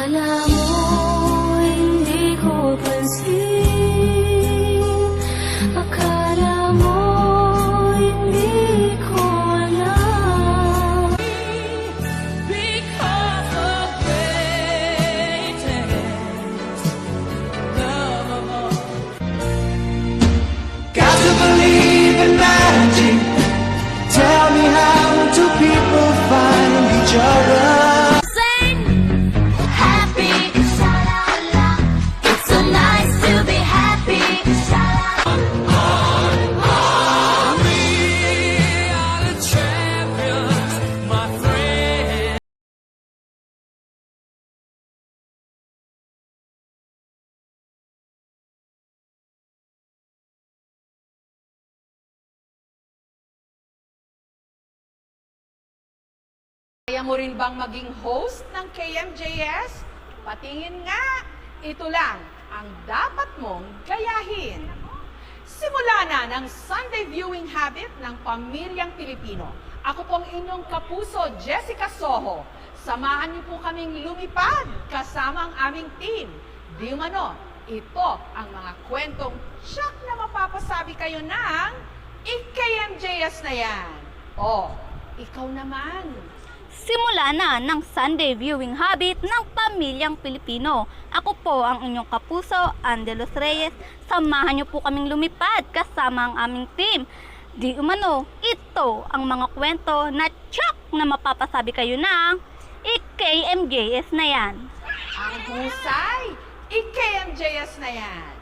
Akala mo hindi ko pansin, akala mo hindi ko alam. Because of greatest love of all. Got to believe in magic. Tell me how do people find each other? Happy, sha-la-la. It's so nice to be happy, sha-la-la. We are the champions, my friend. Kaya mo rin bang maging host ng KMJS? Patingin nga, ito lang ang dapat mong gayahin. Simula na ng Sunday viewing habit ng Pamilyang Pilipino. Ako pong inyong kapuso, Jessica Soho. Samahan niyo po kaming lumipad kasama ang aming team. Di umano, ito ang mga kwentong siyak na mapapasabi kayo ng KMJS na yan. O, ikaw naman. Simula na ng Sunday viewing habit ng Pamilyang Pilipino. Ako po ang inyong kapuso, Andelos Reyes. Samahan niyo po kaming lumipad kasama ang aming team. Di umano, ito ang mga kwento na tsak na mapapasabi kayo ng KMJS na yan. Ang husay, KMJS na yan.